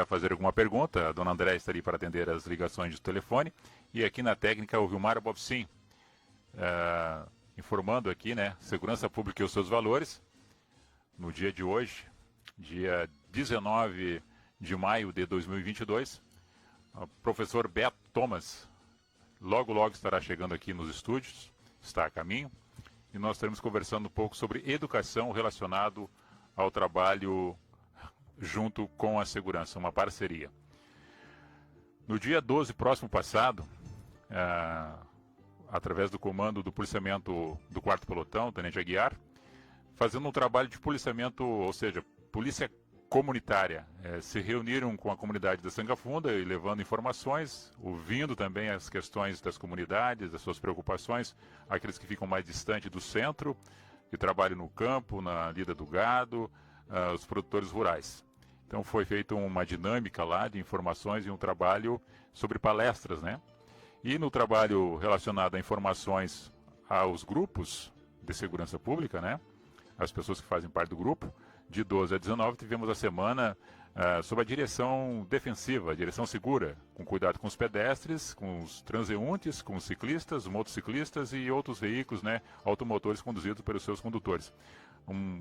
fazer alguma pergunta, a dona André estaria para atender as ligações de telefone. E aqui na técnica o Vilmar Bobsin, informando aqui, né, segurança pública e os seus valores. No dia de hoje, dia 19 de maio de 2022, o professor Beto Thomas logo estará chegando aqui nos estúdios, está a caminho, e nós estaremos conversando um pouco sobre educação relacionado ao trabalho junto com a segurança, uma parceria. No dia 12 próximo passado, através do comando do policiamento do 4º Pelotão, Tenente Aguiar, fazendo um trabalho de policiamento, ou seja, polícia comunitária, se reuniram com a comunidade da Sangafunda e levando informações, ouvindo também as questões das comunidades, as suas preocupações, aqueles que ficam mais distantes do centro, que trabalham no campo, na lida do gado, os produtores rurais. Então foi feita uma dinâmica lá de informações e um trabalho sobre palestras, né? E no trabalho relacionado a informações aos grupos de segurança pública, né? As pessoas que fazem parte do grupo, de 12 a 19, tivemos a semana sobre a direção defensiva, a direção segura, com cuidado com os pedestres, com os transeuntes, com os ciclistas, os motociclistas e outros veículos, né, automotores conduzidos pelos seus condutores.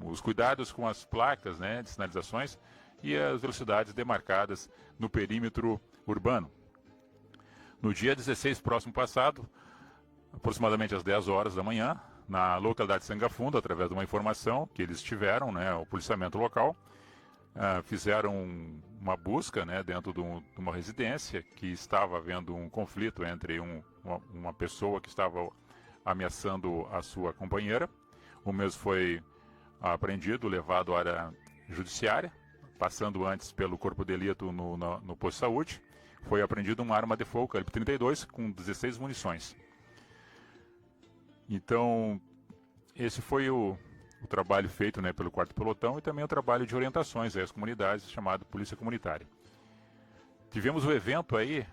Os cuidados com as placas, né, de sinalizações e as velocidades demarcadas no perímetro urbano. No dia 16 próximo passado, aproximadamente às 10 horas da manhã, na localidade de Sangafunda, através de uma informação que eles tiveram, né, o policiamento local, fizeram uma busca, né, dentro de uma residência que estava havendo um conflito entre uma pessoa que estava ameaçando a sua companheira. O mesmo foi apreendido, levado à área judiciária, passando antes pelo corpo de delito no posto de saúde. Foi apreendido uma arma de fogo, calibre 32, com 16 munições. Então, esse foi o trabalho feito, né, pelo 4º Pelotão e também o trabalho de orientações às comunidades, chamado Polícia Comunitária. Tivemos o evento aí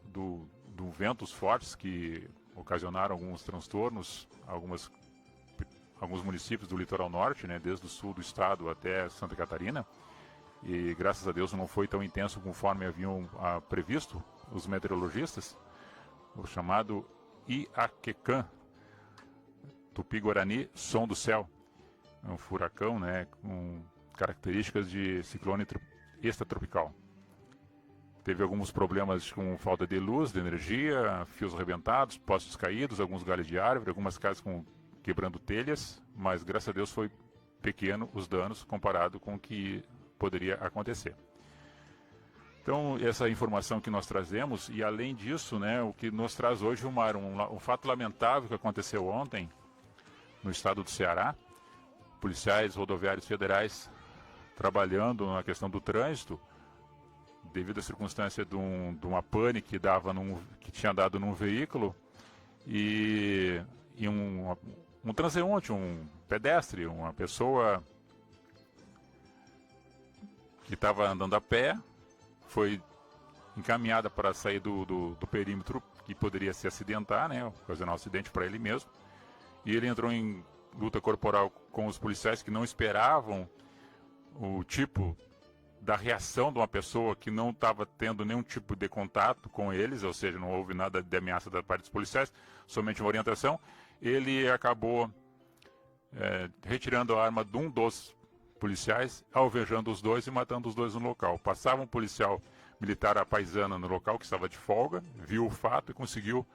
do ventos fortes que ocasionaram alguns transtornos, alguns municípios do litoral norte, né, desde o sul do estado até Santa Catarina. E graças a Deus não foi tão intenso conforme haviam previsto os meteorologistas, o chamado Iaquecã, Tupi-Guarani, som do céu. É um furacão, né, com características de ciclone extratropical. Teve alguns problemas com falta de luz, de energia, fios arrebentados, postes caídos, alguns galhos de árvore, algumas casas quebrando telhas, mas graças a Deus foi pequeno os danos comparado com o que poderia acontecer. Então, essa informação que nós trazemos, e além disso, né, o que nos traz hoje um fato lamentável que aconteceu ontem no estado do Ceará. Policiais rodoviários federais trabalhando na questão do trânsito, devido à circunstância de uma pane que tinha dado num veículo, e um transeunte, um pedestre, uma pessoa que estava andando a pé, foi encaminhada para sair do perímetro que poderia se acidentar, né, ocasionar um acidente para ele mesmo. E ele entrou em luta corporal com os policiais que não esperavam o tipo da reação de uma pessoa que não estava tendo nenhum tipo de contato com eles, ou seja, não houve nada de ameaça da parte dos policiais, somente uma orientação. Ele acabou retirando a arma de um dos policiais, alvejando os dois e matando os dois no local. Passava um policial militar à paisana no local, que estava de folga, viu o fato e conseguiu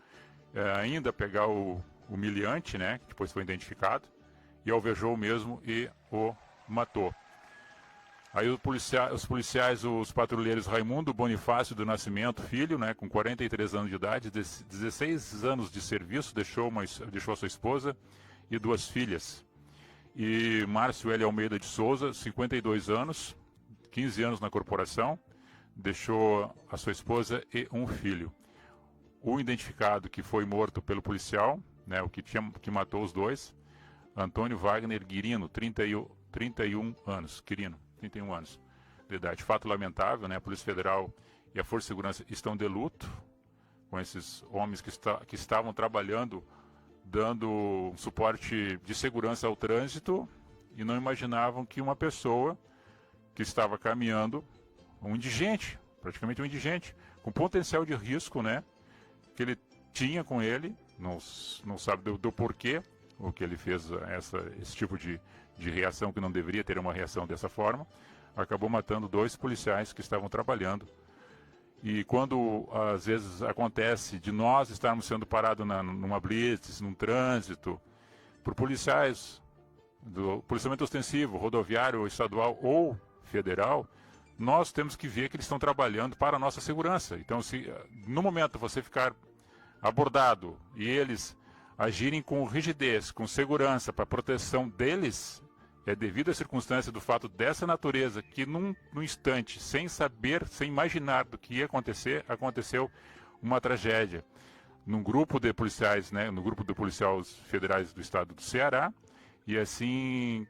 ainda pegar o humilhante, né, que depois foi identificado, e alvejou o mesmo e o matou. Aí os policiais, os patrulheiros Raimundo Bonifácio do Nascimento Filho, né, com 43 anos de idade, 16 anos de serviço, deixou a sua esposa e 2 filhas. E Márcio L. Almeida de Souza, 52 anos, 15 anos na corporação, deixou a sua esposa e um filho. O identificado que foi morto pelo policial, né, que matou os dois, Antônio Wagner Quirino, 31 anos, Quirino, 31 anos de idade. Fato lamentável, né, a Polícia Federal e a Força de Segurança estão de luto com esses homens que estavam trabalhando, dando suporte de segurança ao trânsito, e não imaginavam que uma pessoa que estava caminhando, um indigente, praticamente um indigente, com potencial de risco, né, que ele tinha com ele, não sabe do porquê, o que ele fez esse tipo de reação que não deveria ter uma reação dessa forma, acabou matando 2 policiais que estavam trabalhando. E quando às vezes acontece de nós estarmos sendo parados numa blitz, num trânsito, por policiais do policiamento ostensivo, rodoviário, estadual ou federal, nós temos que ver que eles estão trabalhando para a nossa segurança. Então, se no momento você ficar abordado e eles agirem com rigidez, com segurança, para a proteção deles, é devido à circunstância do fato dessa natureza que num instante, sem saber, sem imaginar do que ia acontecer, aconteceu uma tragédia. Num grupo de policiais, né, no grupo de policiais federais do estado do Ceará, e assim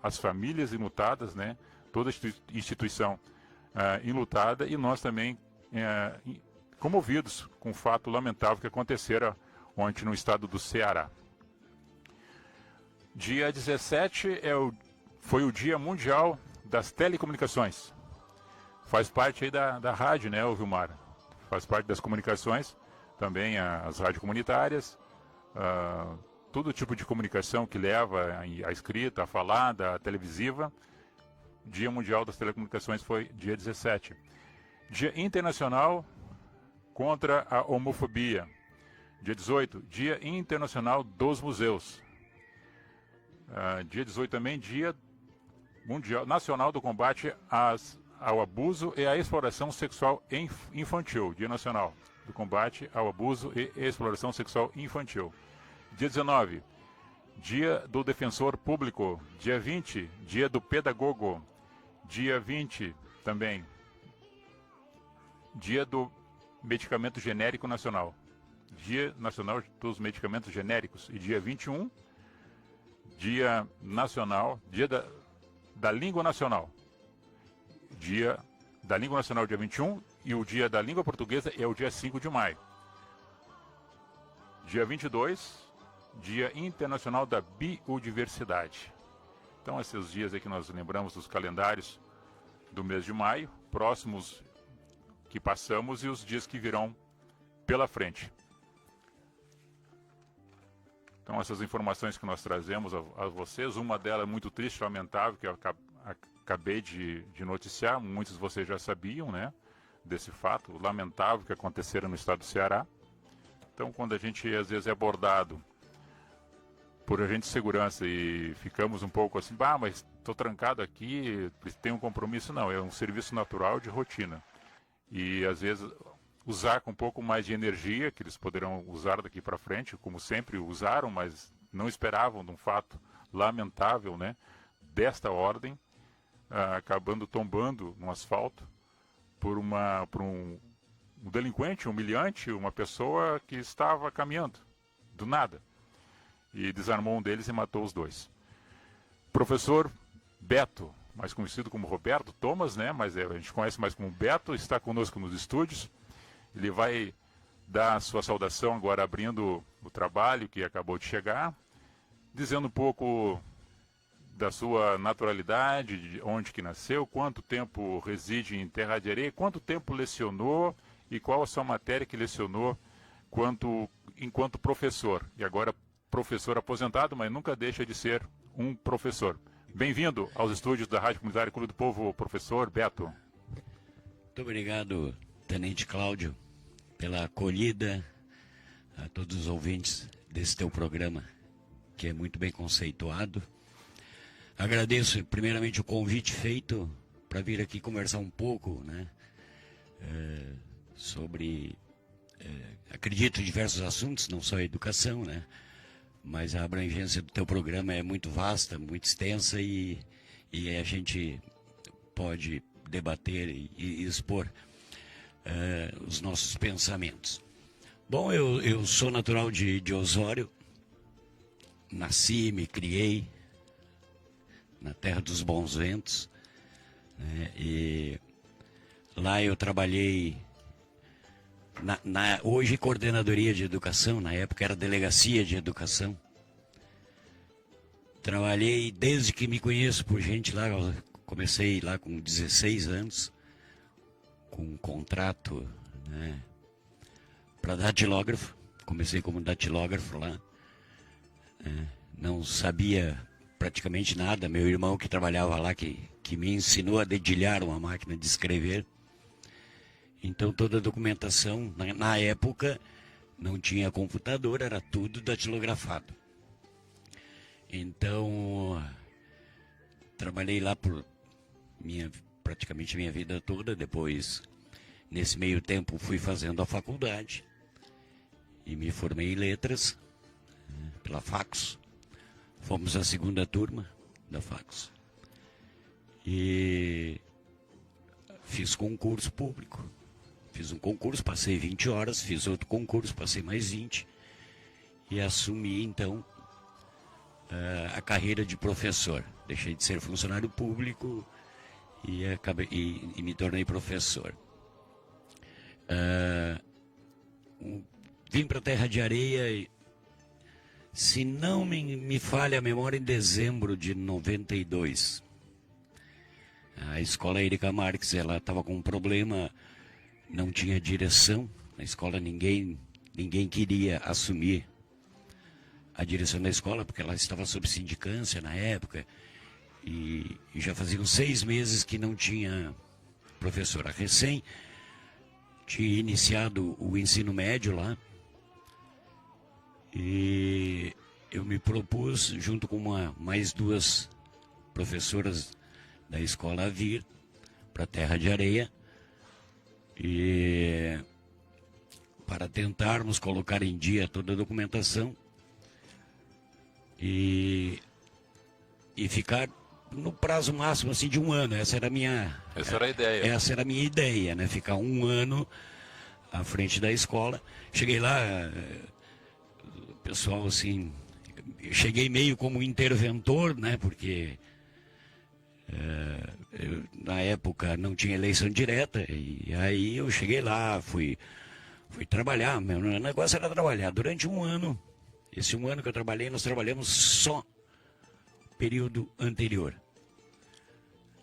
as famílias enlutadas, né, toda a instituição enlutada, e nós também comovidos com o fato lamentável que acontecera ontem no estado do Ceará. Dia 17 foi o Dia Mundial das Telecomunicações. Faz parte aí da rádio, né, Vilmar? Faz parte das comunicações, também as rádios comunitárias, todo tipo de comunicação que leva a escrita, a falada, a televisiva. Dia Mundial das Telecomunicações foi dia 17. Dia Internacional contra a Homofobia. Dia 18, Dia Internacional dos Museus. Dia 18 também, Dia Mundial Nacional do Combate ao Abuso e à Exploração Sexual Infantil. Dia Nacional do Combate ao Abuso e Exploração Sexual Infantil. Dia 19, Dia do Defensor Público. Dia 20, Dia do Pedagogo. Dia 20 também, Dia do Medicamento Genérico Nacional. Dia Nacional dos Medicamentos Genéricos. E dia 21, Dia Nacional, Dia da Língua Nacional. Dia da Língua Nacional, dia 21, e o Dia da Língua Portuguesa é o dia 5 de maio. Dia 22, Dia Internacional da Biodiversidade. Então, esses dias aí que nós lembramos dos calendários do mês de maio, próximos que passamos e os dias que virão pela frente. Então, essas informações que nós trazemos a vocês, uma delas é muito triste, lamentável, que eu acabei de noticiar, muitos de vocês já sabiam, né, desse fato lamentável que aconteceram no estado do Ceará. Então, quando a gente às vezes é abordado por agente de segurança e ficamos um pouco assim, mas estou trancado aqui, tenho um compromisso, não, é um serviço natural de rotina. E às vezes usar com um pouco mais de energia, que eles poderão usar daqui para frente, como sempre usaram, mas não esperavam de um fato lamentável, né, desta ordem, acabando tombando no asfalto por um delinquente, humilhante, uma pessoa que estava caminhando, do nada, e desarmou um deles e matou os 2. Professor Beto, mais conhecido como Roberto Thomas, né, mas a gente conhece mais como Beto, está conosco nos estúdios. Ele vai dar a sua saudação agora, abrindo o trabalho que acabou de chegar, dizendo um pouco da sua naturalidade, de onde que nasceu, quanto tempo reside em Terra de Areia, quanto tempo lecionou e qual a sua matéria que lecionou enquanto professor. E agora professor aposentado, mas nunca deixa de ser um professor. Bem-vindo aos estúdios da Rádio Comunitária Clube do Povo, professor Beto. Muito obrigado, Tenente Cláudio, pela acolhida a todos os ouvintes desse teu programa, que é muito bem conceituado. Agradeço primeiramente o convite feito para vir aqui conversar um pouco, né, sobre, acredito, diversos assuntos, não só a educação, né, mas a abrangência do teu programa é muito vasta, muito extensa e a gente pode debater e expor os nossos pensamentos. Bom, eu sou natural de Osório, nasci, me criei na Terra dos Bons Ventos, né, e lá eu trabalhei hoje coordenadoria de educação, na época era delegacia de educação. Trabalhei desde que me conheço por gente lá, Comecei lá com 16 anos, com um contrato, né, para datilógrafo. Comecei como datilógrafo lá. Não sabia praticamente nada. Meu irmão que trabalhava lá, que me ensinou a dedilhar uma máquina de escrever. Então toda a documentação, na época, não tinha computador, era tudo datilografado. Então, trabalhei lá por praticamente minha vida toda. Depois, nesse meio tempo, fui fazendo a faculdade e me formei em letras, né, pela Facos. Fomos a segunda turma da Facos. E fiz concurso público. Fiz um concurso, passei 20 horas, fiz outro concurso, passei mais 20. E assumi, então, a carreira de professor. Deixei de ser funcionário público e me tornei professor. Vim para Terra de Areia, se não me falha a memória, em dezembro de 92. A escola Erika Marques, ela estava com um problema, não tinha direção. Na escola ninguém queria assumir a direção da escola, porque ela estava sob sindicância na época, e já faziam 6 meses que não tinha professora. Recém tinha iniciado o ensino médio lá, e eu me propus, junto com mais 2 professoras da escola, a vir para Terra de Areia, e para tentarmos colocar em dia toda a documentação e ficar no prazo máximo assim de 1 ano. Essa era a ideia. Essa era a minha ideia, né? Ficar 1 ano à frente da escola. Cheguei lá, o pessoal assim, eu cheguei meio como interventor, né? Porque na época não tinha eleição direta, e aí eu cheguei lá, fui trabalhar. Meu negócio era trabalhar durante 1 ano. Esse 1 ano que eu trabalhei, nós trabalhamos só período anterior,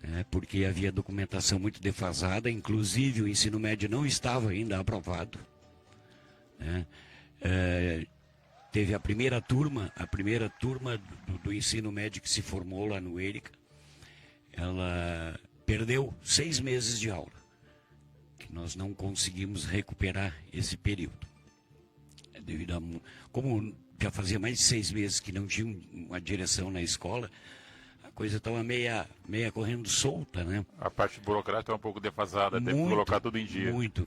né? Porque havia documentação muito defasada, inclusive o ensino médio não estava ainda aprovado, né? Teve a primeira turma do ensino médio que se formou lá no Erika. Ela perdeu 6 meses de aula, que nós não conseguimos recuperar esse período. Devido a, como já fazia mais de 6 meses que não tinha uma direção na escola, a coisa estava meia correndo solta, né? A parte burocrática é um pouco defasada, tem que colocar tudo em dia. Muito.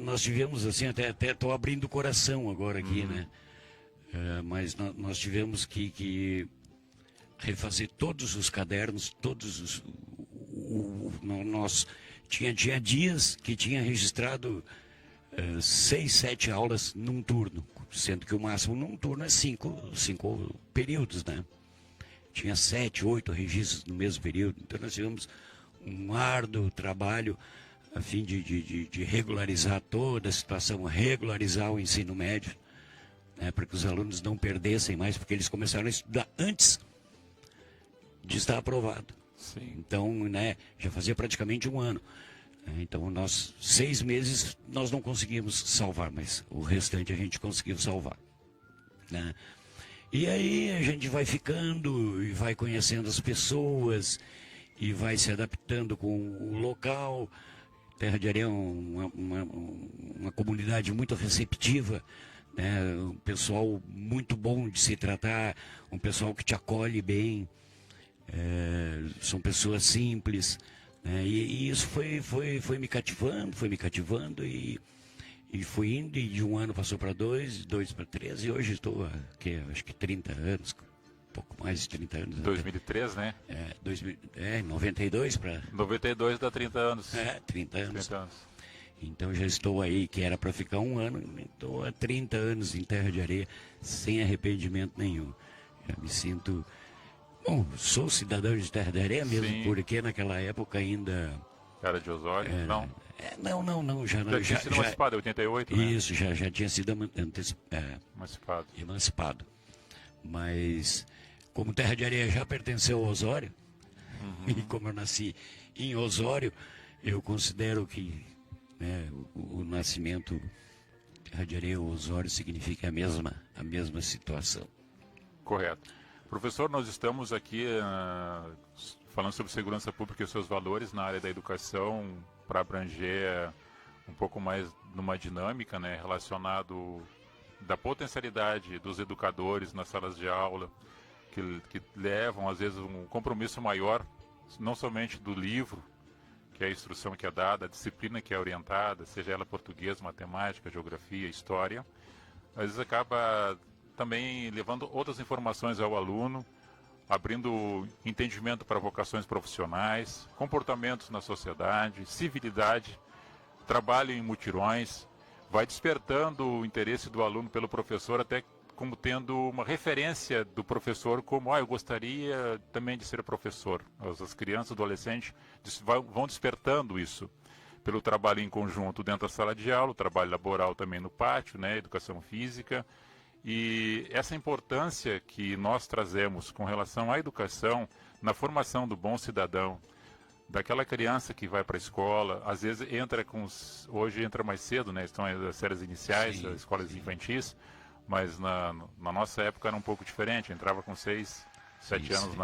Nós tivemos, assim, até estou abrindo o coração agora aqui, né? Mas nós tivemos que refazer todos os cadernos, nós tinha dias que tinha registrado 6, 7 aulas num turno, sendo que o máximo num turno é 5 períodos, né? Tinha 7, 8 registros no mesmo período. Então nós tivemos um árduo trabalho a fim de regularizar toda a situação, regularizar o ensino médio, né, para que os alunos não perdessem mais, porque eles começaram a estudar antes de estar aprovado. Sim. Então, né, já fazia praticamente 1 ano. Então, 6 meses nós não conseguimos salvar, mas o restante a gente conseguiu salvar, né? E aí a gente vai ficando e vai conhecendo as pessoas e vai se adaptando com o local. Terra de Areia é uma comunidade muito receptiva, né? Um pessoal muito bom de se tratar, um pessoal que te acolhe bem, são pessoas simples. E isso foi me cativando e fui indo, e de 1 ano passou para 2 para 3, e hoje estou aqui, acho que 30 anos, um pouco mais de 30 anos. 2003, né? 92 para... 92 dá 30 anos. 30 anos. 30 anos. Então já estou aí, que era para ficar 1 ano, estou há 30 anos em Terra de Areia, sem arrependimento nenhum. Já me sinto... Bom, sou cidadão de Terra de Areia mesmo. Sim. Porque naquela época ainda... Era de Osório? Não. Não, já tinha sido emancipado, em 88, né? Isso, já tinha sido emancipado. Mas, como Terra de Areia já pertenceu ao Osório, E como eu nasci em Osório, eu considero que, né, o nascimento Radiaria Osório significa a mesma situação. Correto. Professor, nós estamos aqui falando sobre segurança pública e seus valores na área da educação para abranger um pouco mais numa dinâmica, né, relacionado da potencialidade dos educadores nas salas de aula, que levam, às vezes, um compromisso maior, não somente do livro, que é a instrução que é dada, a disciplina que é orientada, seja ela português, matemática, geografia, história, às vezes acaba também levando outras informações ao aluno, abrindo entendimento para vocações profissionais, comportamentos na sociedade, civilidade, trabalho em mutirões, vai despertando o interesse do aluno pelo professor, até como tendo uma referência do professor, como, eu gostaria também de ser professor. As crianças, adolescentes vão despertando isso pelo trabalho em conjunto dentro da sala de aula, o trabalho laboral também no pátio, né, educação física. E essa importância que nós trazemos com relação à educação, na formação do bom cidadão, daquela criança que vai para a escola, às vezes hoje entra mais cedo, né, estão as séries iniciais, Sim, as escolas infantis, mas na nossa época era um pouco diferente, entrava com 6, 7 anos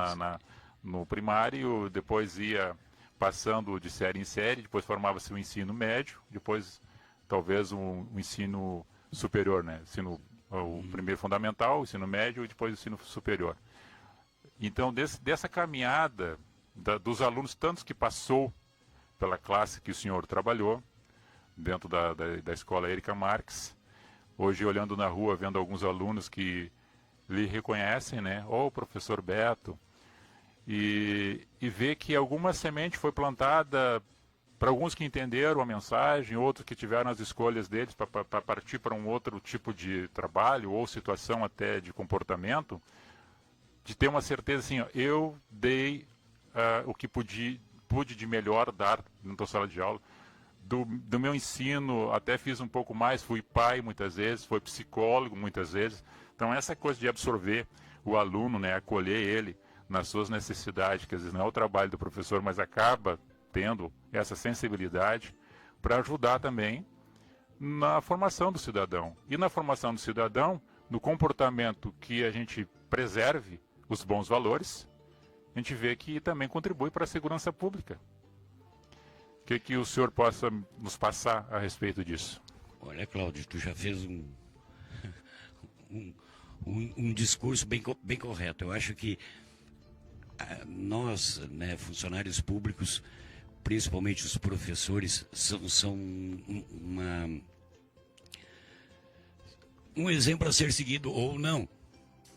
no primário, depois ia passando de série em série, depois formava-se o ensino médio, depois talvez um ensino superior, né? O primeiro fundamental, o ensino médio e depois o ensino superior. Então, dessa caminhada dos alunos, tantos que passou pela classe que o senhor trabalhou, dentro da escola Érica Marques, hoje olhando na rua, vendo alguns alunos que lhe reconhecem, né? O professor Beto, e ver que alguma semente foi plantada para alguns que entenderam a mensagem, outros que tiveram as escolhas deles para partir para um outro tipo de trabalho ou situação até de comportamento, de ter uma certeza assim, eu dei o que pude de melhor dar na sala de aula. Do meu ensino, até fiz um pouco mais, fui pai muitas vezes, fui psicólogo muitas vezes. Então essa coisa de absorver o aluno, né, acolher ele nas suas necessidades, que às vezes não é o trabalho do professor, mas acaba tendo essa sensibilidade para ajudar também na formação do cidadão. E na formação do cidadão, no comportamento que a gente preserve os bons valores, a gente vê que também contribui para a segurança pública. O que o senhor possa nos passar a respeito disso? Olha, Cláudio, tu já fez um discurso bem correto. Eu acho que nós, né, funcionários públicos, principalmente os professores, são um exemplo a ser seguido ou não.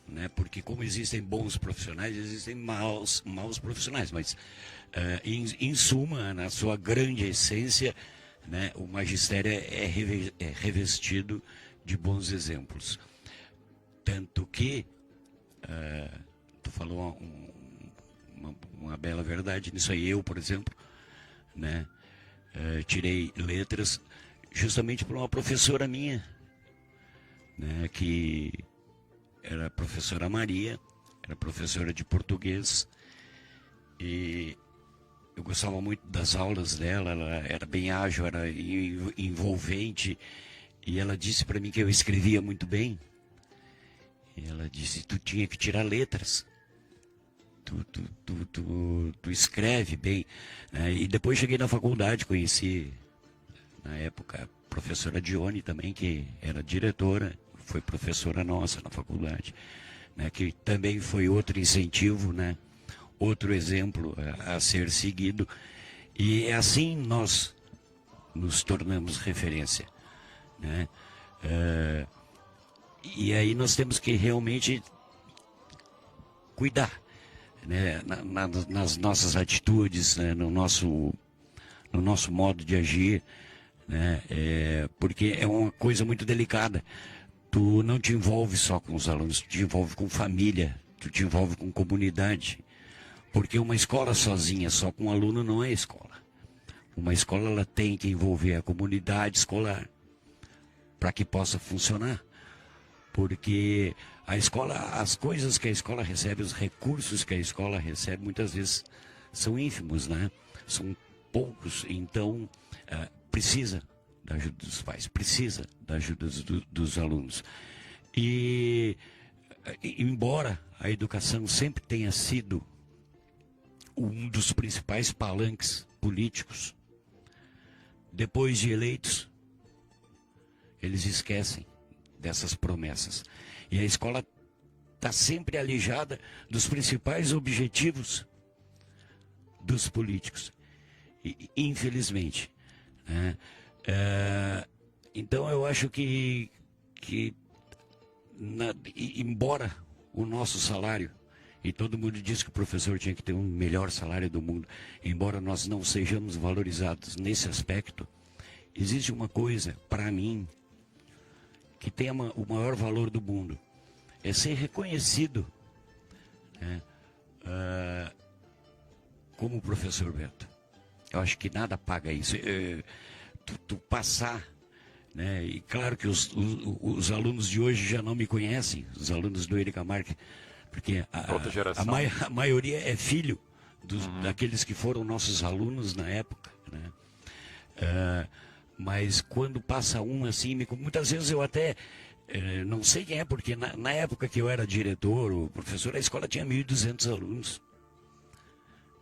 Né? Porque como existem bons profissionais, existem maus profissionais, mas em suma, na sua grande essência, né, o magistério é revestido de bons exemplos. Tanto que, tu falou uma bela verdade nisso aí. Eu, por exemplo, né, tirei letras justamente por uma professora minha, né, que era a professora Maria, era professora de português, e eu gostava muito das aulas dela. Ela era bem ágil, era envolvente, e ela disse para mim que eu escrevia muito bem. E ela disse, tu tinha que tirar letras, tu escreve bem. E depois cheguei na faculdade, conheci, na época, a professora Dione também, que era diretora, foi professora nossa na faculdade, né, que também foi outro incentivo, né, outro exemplo a ser seguido. E assim nós nos tornamos referência, né? E aí nós temos que realmente cuidar, né, nas nossas atitudes, né, no nosso modo de agir, né, porque é uma coisa muito delicada. Tu não te envolve só com os alunos, tu te envolve com família, tu te envolve com comunidade. Porque uma escola sozinha, só com um aluno, não é escola. Uma escola, ela tem que envolver a comunidade escolar para que possa funcionar. Porque a escola, as coisas que a escola recebe, os recursos que a escola recebe, muitas vezes são ínfimos, né? São poucos, então precisa da ajuda dos pais, precisa da ajuda dos alunos. E embora a educação sempre tenha sido um dos principais palanques políticos, depois de eleitos, eles esquecem dessas promessas. E a escola está sempre alijada dos principais objetivos dos políticos. E, infelizmente. Né? Então eu acho que embora o nosso salário, e todo mundo diz que o professor tinha que ter um melhor salário do mundo, embora nós não sejamos valorizados nesse aspecto, existe uma coisa, para mim, que tem o maior valor do mundo, é ser reconhecido, né, como professor Beto. Eu acho que nada paga isso. Tu passar, né, e claro que os alunos de hoje já não me conhecem, os alunos do Érica Marques, porque a maioria é filho daqueles que foram nossos alunos na época, né? Mas quando passa um assim, muitas vezes eu até não sei quem é, porque na época que eu era diretor, o professor, a escola tinha 1.200 alunos.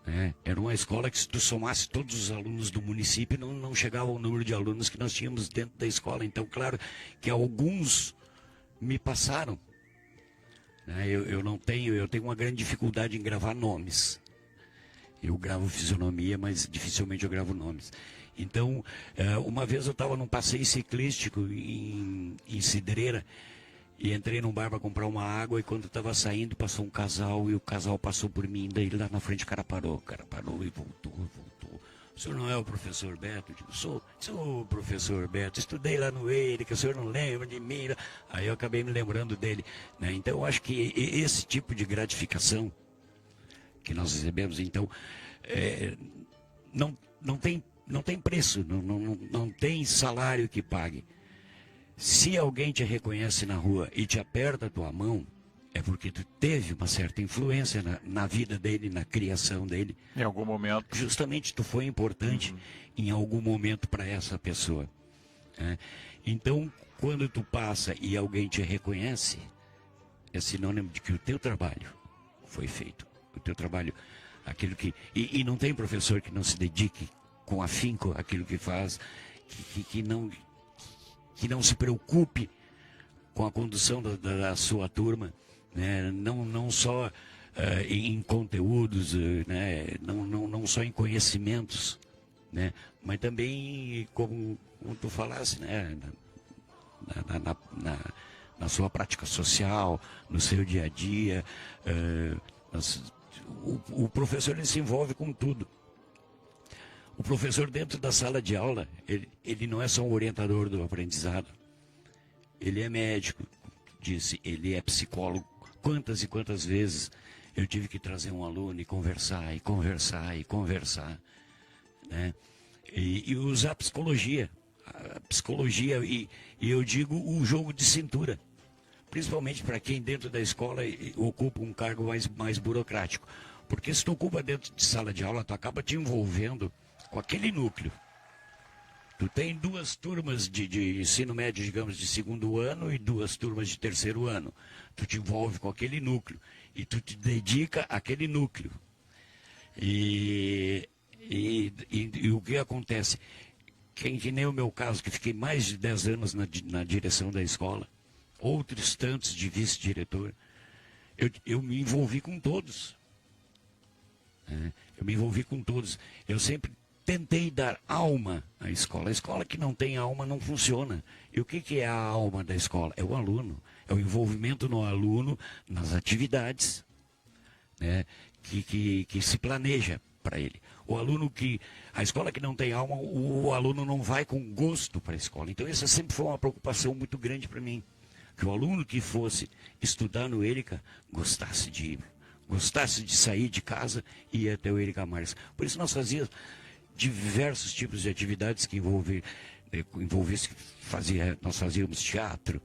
Né? Era uma escola que, se tu somasse todos os alunos do município, não chegava ao número de alunos que nós tínhamos dentro da escola. Então, claro que alguns me passaram. Eu tenho uma grande dificuldade em gravar nomes. Eu gravo fisionomia, mas dificilmente eu gravo nomes. Então, uma vez eu estava num passeio ciclístico em Cidreira e entrei num bar para comprar uma água, e quando estava saindo passou um casal e o casal passou por mim, daí lá na frente o cara parou e voltou. O senhor não é o professor Beto? Eu digo, sou o professor Beto, estudei lá no Érica, o senhor não lembra de mim? Aí eu acabei me lembrando dele. Né? Então eu acho que esse tipo de gratificação que nós recebemos, então, não tem preço, não tem salário que pague. Se alguém te reconhece na rua e te aperta a tua mão, é porque tu teve uma certa influência na vida dele, na criação dele. Em algum momento. Justamente tu foi importante em algum momento para essa pessoa. Né? Então, quando tu passa e alguém te reconhece, é sinônimo de que o teu trabalho foi feito. O teu trabalho, aquilo que... E não tem professor que não se dedique com afinco àquilo que faz, que não se preocupe com a condução da sua turma, né? Não só em conteúdos, né? não só em conhecimentos, né? Mas também, como tu falasse, né? na sua prática social, no seu dia a dia. O professor, ele se envolve com tudo. O professor, dentro da sala de aula, ele não é só um orientador do aprendizado. Ele é médico, disse, ele é psicólogo. Quantas e quantas vezes eu tive que trazer um aluno e conversar, né? E usar a psicologia, e eu digo o jogo de cintura, principalmente para quem dentro da escola ocupa um cargo mais burocrático. Porque se tu ocupa dentro de sala de aula, tu acaba te envolvendo com aquele núcleo. Tu tem 2 turmas de ensino médio, digamos, de 2º ano e 2 turmas de 3º ano. Tu te envolve com aquele núcleo e tu te dedica àquele núcleo. E o que acontece? Que nem o meu caso, que fiquei mais de 10 anos na direção da escola, outros tantos de vice-diretor, eu me envolvi com todos. Eu me envolvi com todos. Eu sempre tentei dar alma à escola. A escola que não tem alma não funciona. E o que é a alma da escola? É o aluno. É o envolvimento no aluno, nas atividades, né, que se planeja para ele. A escola que não tem alma, o aluno não vai com gosto para a escola. Então essa sempre foi uma preocupação muito grande para mim. Que o aluno que fosse estudar no Érica gostasse de sair de casa e ir até o Érica Marques. Por isso nós fazíamos diversos tipos de atividades que nós fazíamos teatro,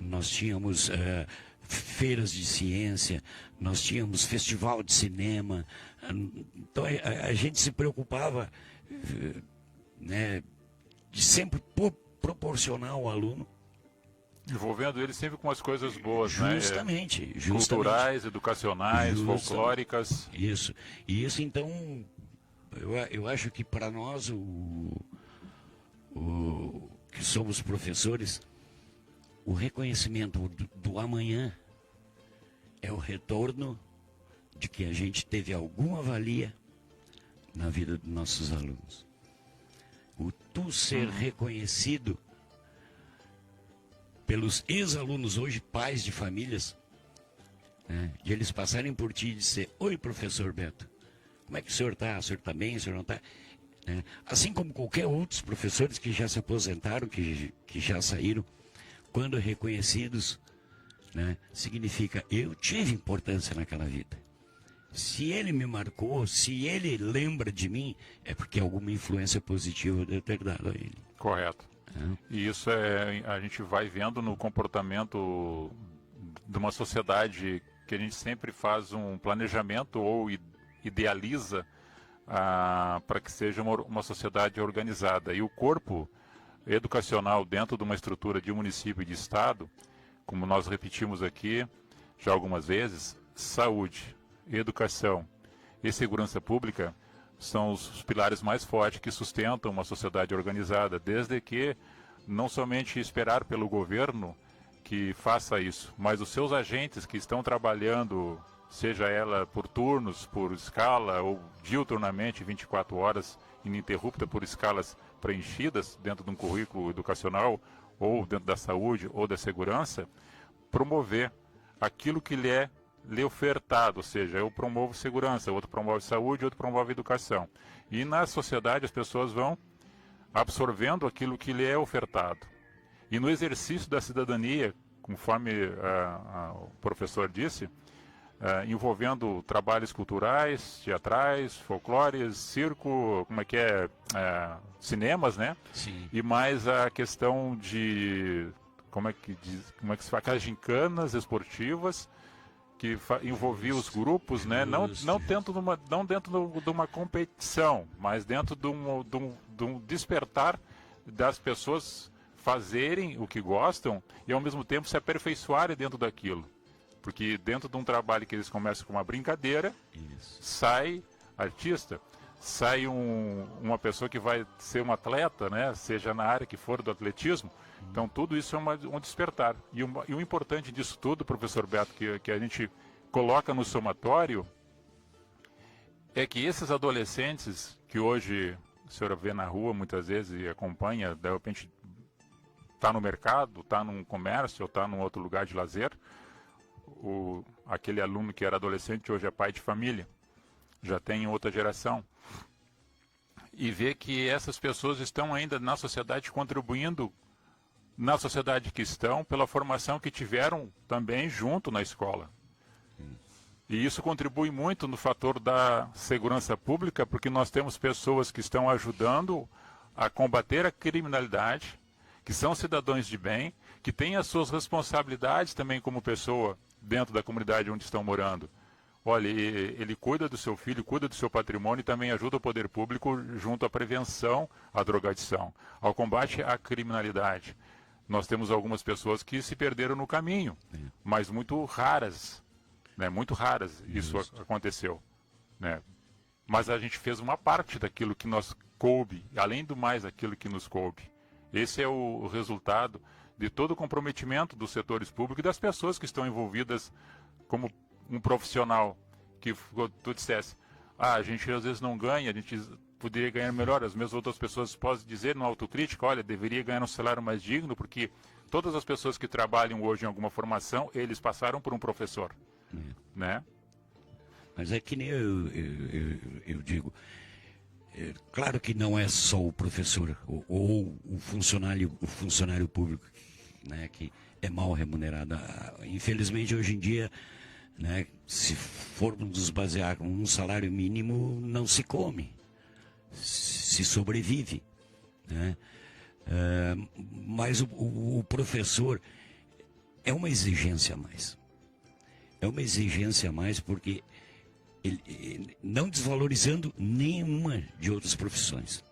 nós tínhamos feiras de ciência, nós tínhamos festival de cinema. Então a gente se preocupava, né, de sempre proporcionar ao aluno. Envolvendo ele sempre com as coisas boas, justamente, né? Culturais, educacionais, folclóricas. Isso. E isso, então, eu acho que para nós, que somos professores, o reconhecimento do amanhã é o retorno de que a gente teve alguma valia na vida dos nossos alunos. O tu ser reconhecido pelos ex-alunos, hoje pais de famílias, né, de eles passarem por ti e dizer: oi, professor Beto, como é que o senhor está? O senhor está bem? O senhor não está? Assim como qualquer outros professores que já se aposentaram, que já saíram, quando reconhecidos, né, significa: eu tive importância naquela vida. Se ele me marcou, se ele lembra de mim, é porque alguma influência positiva eu devo ter dado a ele. Correto. E isso a gente vai vendo no comportamento de uma sociedade que a gente sempre faz um planejamento ou idealiza para que seja uma sociedade organizada. E o corpo educacional dentro de uma estrutura de município e de estado, como nós repetimos aqui já algumas vezes, saúde, educação e segurança pública são os pilares mais fortes que sustentam uma sociedade organizada, desde que não somente esperar pelo governo que faça isso, mas os seus agentes que estão trabalhando, seja ela por turnos, por escala ou diuturnamente, 24 horas, ininterrupta por escalas preenchidas dentro de um currículo educacional, ou dentro da saúde ou da segurança, promover aquilo que lhe ofertado, ou seja, eu promovo segurança, outro promove saúde, outro promove educação. E na sociedade as pessoas vão absorvendo aquilo que lhe é ofertado. E no exercício da cidadania, conforme o professor disse, envolvendo trabalhos culturais, teatrais, folclores, circo, cinemas, né? Sim. E mais a questão de, como é que se faz, aquelas gincanas esportivas, que envolvia os grupos, né? Não dentro de uma competição, mas dentro de um despertar das pessoas fazerem o que gostam e ao mesmo tempo se aperfeiçoarem dentro daquilo. Porque dentro de um trabalho que eles começam com uma brincadeira, sai artista, sai uma pessoa que vai ser um atleta, né? Seja na área que for do atletismo. Então tudo isso é um despertar. E o importante disso tudo, professor Beto, que a gente coloca no somatório, é que esses adolescentes que hoje o senhor vê na rua muitas vezes e acompanha, de repente está no mercado, está num comércio ou está num outro lugar de lazer, aquele aluno que era adolescente hoje é pai de família, já tem outra geração. E vê que essas pessoas estão ainda na sociedade contribuindo na sociedade que estão, pela formação que tiveram também junto na escola. E isso contribui muito no fator da segurança pública, porque nós temos pessoas que estão ajudando a combater a criminalidade, que são cidadãos de bem, que têm as suas responsabilidades também como pessoa dentro da comunidade onde estão morando. Olha, ele cuida do seu filho, cuida do seu patrimônio e também ajuda o poder público junto à prevenção à drogadição, ao combate à criminalidade. Nós temos algumas pessoas que se perderam no caminho, mas muito raras, né? Muito raras isso aconteceu, né? Mas a gente fez uma parte daquilo que nos coube, além do mais aquilo que nos coube. Esse é o resultado de todo o comprometimento dos setores públicos e das pessoas que estão envolvidas como um profissional, que tu dissesse, a gente às vezes não ganha, a gente poderia ganhar melhor. As mesmas outras pessoas podem dizer no autocrítica, olha, deveria ganhar um salário mais digno, porque todas as pessoas que trabalham hoje em alguma formação, eles passaram por um professor, né? Mas é que nem eu digo, claro que não é só o professor ou o funcionário público, né, que é mal remunerado. Infelizmente hoje em dia, né, se formos nos basear num salário mínimo, não se come, se sobrevive, né? Mas o professor é uma exigência a mais. é uma exigência a mais, porque não desvalorizando nenhuma de outras profissões,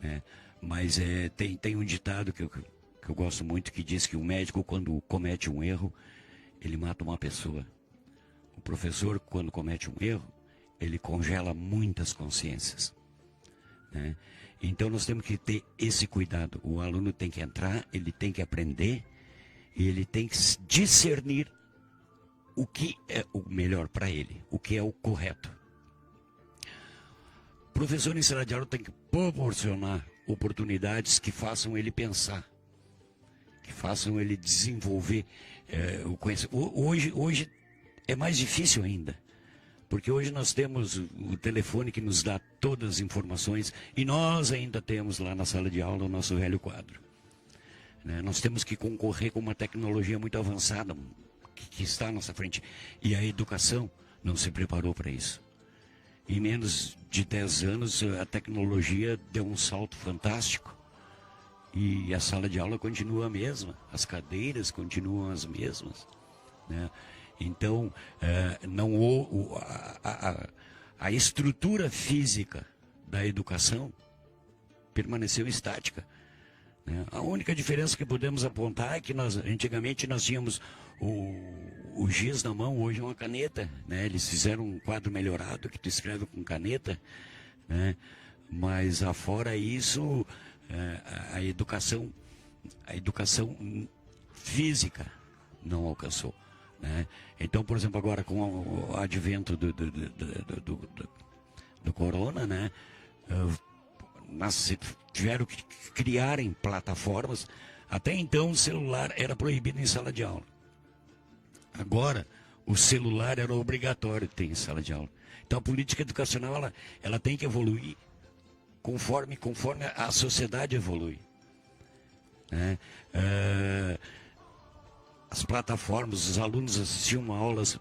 né? Mas tem um ditado que eu gosto muito, que diz que o médico, quando comete um erro, ele mata uma pessoa. O professor, quando comete um erro, ele congela muitas consciências, né? Então nós temos que ter esse cuidado. O aluno tem que entrar, ele tem que aprender, e ele tem que discernir o que é o melhor para ele, o que é o correto. O professor em sala de aula tem que proporcionar oportunidades que façam ele pensar, que façam ele desenvolver o conhecimento. Hoje é mais difícil ainda, porque hoje nós temos o telefone que nos dá todas as informações, e nós ainda temos lá na sala de aula o nosso velho quadro, né? Nós temos que concorrer com uma tecnologia muito avançada que está à nossa frente, e a educação não se preparou para isso. Em menos de 10 anos a tecnologia deu um salto fantástico, e a sala de aula continua a mesma, as cadeiras continuam as mesmas, né? Então a estrutura física da educação permaneceu estática, né? A única diferença que podemos apontar é que antigamente nós tínhamos o giz na mão, hoje é uma caneta, né? Eles fizeram um quadro melhorado que tu escreve com caneta, né? Mas afora isso, a educação física não alcançou, né? Então, por exemplo, agora com o advento do corona, né? Tiveram que criarem plataformas. Até então o celular era proibido em sala de aula. Agora o celular era obrigatório ter em sala de aula. Então a política educacional ela tem que evoluir conforme a sociedade evolui, né? As plataformas, os alunos assistiam aulas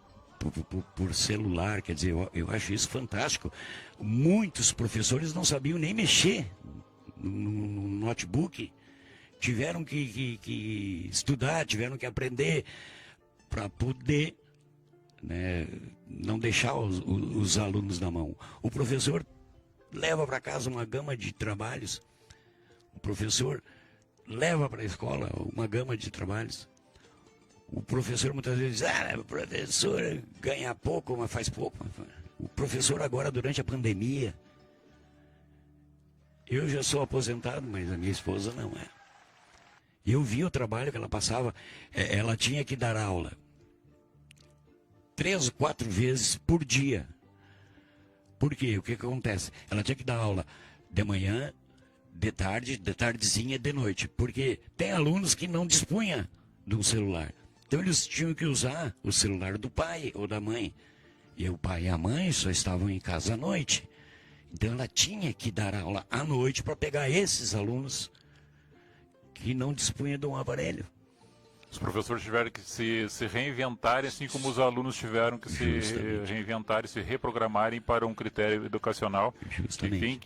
por celular, quer dizer, eu acho isso fantástico. Muitos professores não sabiam nem mexer no notebook, tiveram que estudar, tiveram que aprender para poder, né, não deixar os alunos na mão. O professor leva para casa uma gama de trabalhos, o professor leva para a escola uma gama de trabalhos. O professor muitas vezes diz, o professor ganha pouco, mas faz pouco. O professor agora, durante a pandemia, eu já sou aposentado, mas a minha esposa não é. Eu vi o trabalho que ela passava. Ela tinha que dar aula 3 ou 4 vezes por dia. Por quê? O que acontece? Ela tinha que dar aula de manhã, de tarde, de tardezinha, de noite. Porque tem alunos que não dispunham de um celular. Então eles tinham que usar o celular do pai ou da mãe. E o pai e a mãe só estavam em casa à noite. Então ela tinha que dar aula à noite para pegar esses alunos que não dispunham de um aparelho. Os professores tiveram que se reinventarem, assim como os alunos tiveram que se reinventarem, se reprogramarem para um critério educacional. Justamente. De quem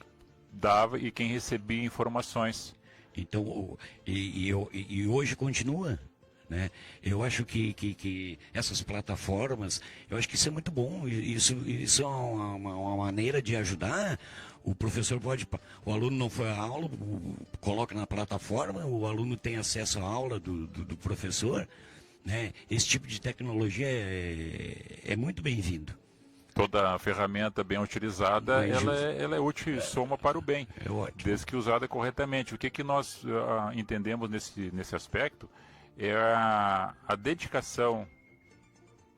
dava e quem recebia informações. Então, e hoje continua, né? Eu acho que essas plataformas, eu acho que isso é muito bom. Isso é uma maneira de ajudar. O professor o aluno não foi à aula, coloca na plataforma, o aluno tem acesso à aula do professor, né? Esse tipo de tecnologia é muito bem-vindo. Toda ferramenta bem utilizada, ela é útil e soma para o bem, é ótimo, desde que usada corretamente. O que nós entendemos nesse aspecto é a dedicação,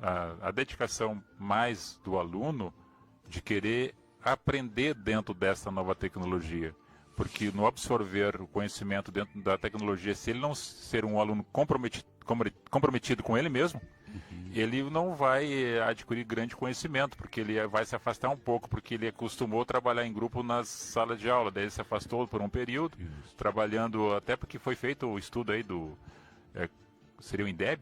a dedicação mais do aluno de querer aprender dentro dessa nova tecnologia. Porque no absorver o conhecimento dentro da tecnologia, se ele não ser um aluno comprometido com ele mesmo, ele não vai adquirir grande conhecimento, porque ele vai se afastar um pouco, porque ele acostumou a trabalhar em grupo nas salas de aula, daí ele se afastou por um período, trabalhando, até porque foi feito o estudo aí seria o INDEB?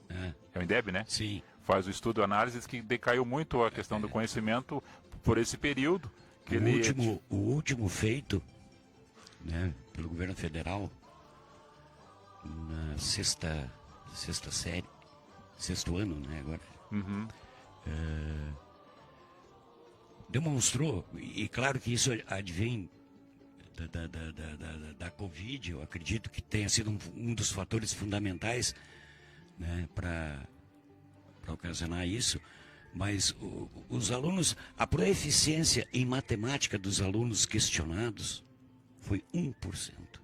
É o INDEB, né? Sim. Faz o estudo, análise, que decaiu muito a questão do conhecimento por esse período. O último feito, né, pelo governo federal, na sexta série, 6º ano, né, agora, Uhum. Demonstrou, e claro que isso advém da Covid, eu acredito que tenha sido um dos fatores fundamentais, né, para ocasionar isso, mas os alunos, a proeficiência em matemática dos alunos questionados foi 1%.